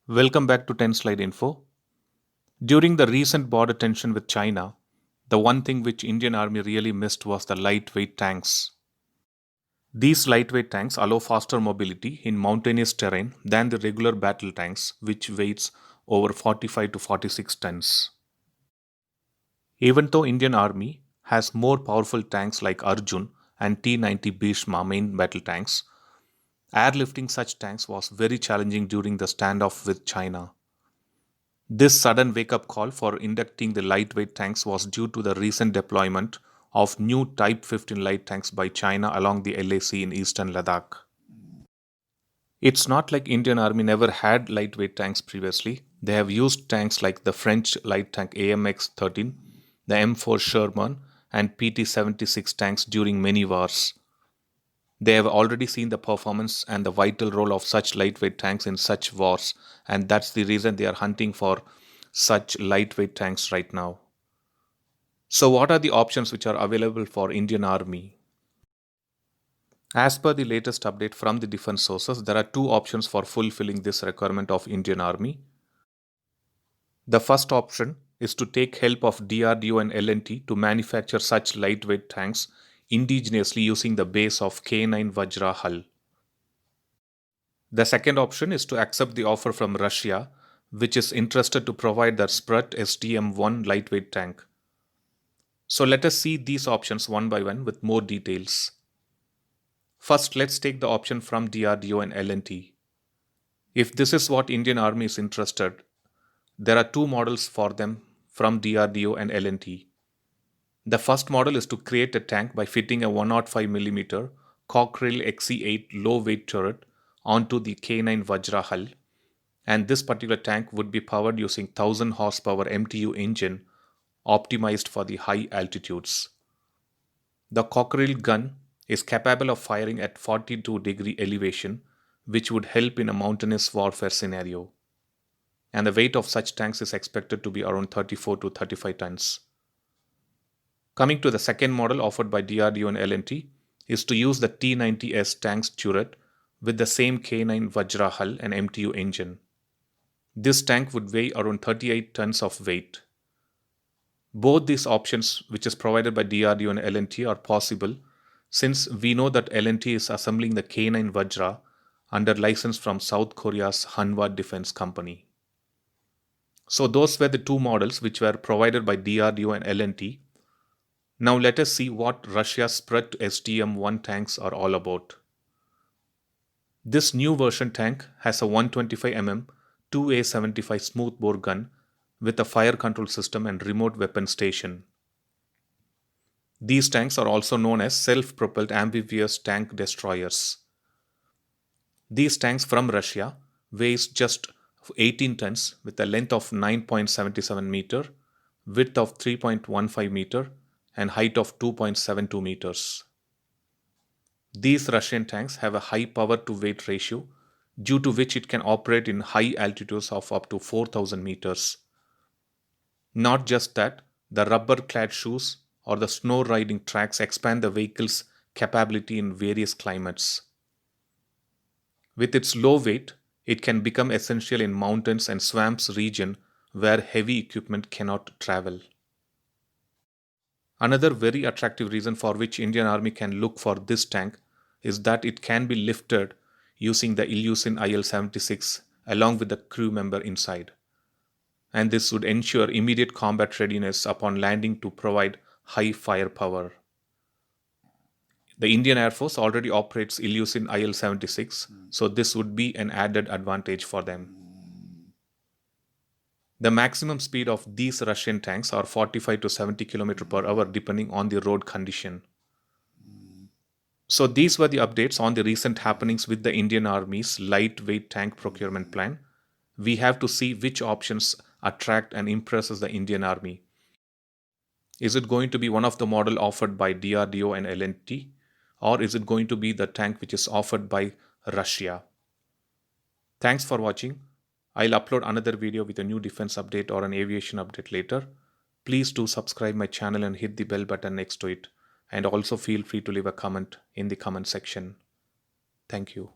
Welcome back to 10 Slide Info. During the recent border tension with China, the one thing which Indian Army really missed was the lightweight tanks. These lightweight tanks allow faster mobility in mountainous terrain than the regular battle tanks which weighs over 45 to 46 tons. Even though Indian Army has more powerful tanks like Arjun and T-90 Bhishma main battle tanks, airlifting such tanks was very challenging during the standoff with China. This sudden wake up call for inducting the lightweight tanks was due to the recent deployment of new Type 15 light tanks by China along the LAC in eastern Ladakh. It's not like Indian Army never had lightweight tanks previously. They have used tanks like the French light tank AMX-13, the M4 Sherman, and PT-76 tanks during many wars. They have already seen the performance and the vital role of such lightweight tanks in such wars, and that's the reason they are hunting for such lightweight tanks right now. So, what are the options which are available for Indian Army? As per the latest update from the defense sources, there are two options for fulfilling this requirement of Indian Army. The first option is to take help of DRDO and L&T to manufacture such lightweight tanks indigenously using the base of K9 Vajra hull. The second option is to accept the offer from Russia, which is interested to provide the Sprut STM-1 lightweight tank. So let us see these options one by one with more details. First, let's take the option from DRDO and L&T. If this is what Indian Army is interested, there are two models for them from DRDO and L&T. The first model is to create a tank by fitting a 105mm Cockerell XE8 low-weight turret onto the K9 Vajra hull, and this particular tank would be powered using 1000 horsepower MTU engine optimized for the high altitudes. The Cockerell gun is capable of firing at 42-degree elevation, which would help in a mountainous warfare scenario. And the weight of such tanks is expected to be around 34 to 35 tons. Coming to the second model offered by DRDO and L&T is to use the T-90S tank's turret with the same K9 Vajra hull and MTU engine. This tank would weigh around 38 tons of weight. Both these options, which is provided by DRDO and L&T, are possible since we know that L&T is assembling the K9 Vajra under license from South Korea's Hanwha Defense Company. So those were the two models which were provided by DRDO and L&T. Now let us see what Russia's Sprut STM-1 tanks are all about. This new version tank has a 125mm 2A75 smoothbore gun with a fire control system and remote weapon station. These tanks are also known as self-propelled amphibious tank destroyers. These tanks from Russia weighs just 18 tons with a length of 9.77 meter, width of 3.15 meter, and height of 2.72 meters. These Russian tanks have a high power to weight ratio, due to which it can operate in high altitudes of up to 4000 meters. Not just that, the rubber clad shoes or the snow riding tracks expand the vehicle's capability in various climates. With its low weight, it can become essential in mountains and swamps region where heavy equipment cannot travel. Another very attractive reason for which Indian Army can look for this tank is that it can be lifted using the Ilyushin IL-76 along with the crew member inside. And this would ensure immediate combat readiness upon landing to provide high firepower. The Indian Air Force already operates Ilyushin IL-76, so this would be an added advantage for them. The maximum speed of these Russian tanks are 45 to 70 km per hour depending on the road condition. So these were the updates on the recent happenings with the Indian Army's lightweight tank procurement plan. We have to see which options attract and impresses the Indian Army. Is it going to be one of the model offered by DRDO and L&T, or is it going to be the tank which is offered by Russia? Thanks for watching. I'll upload another video with a new defense update or an aviation update later. Please do subscribe my channel and hit the bell button next to it. And also feel free to leave a comment in the comment section. Thank you.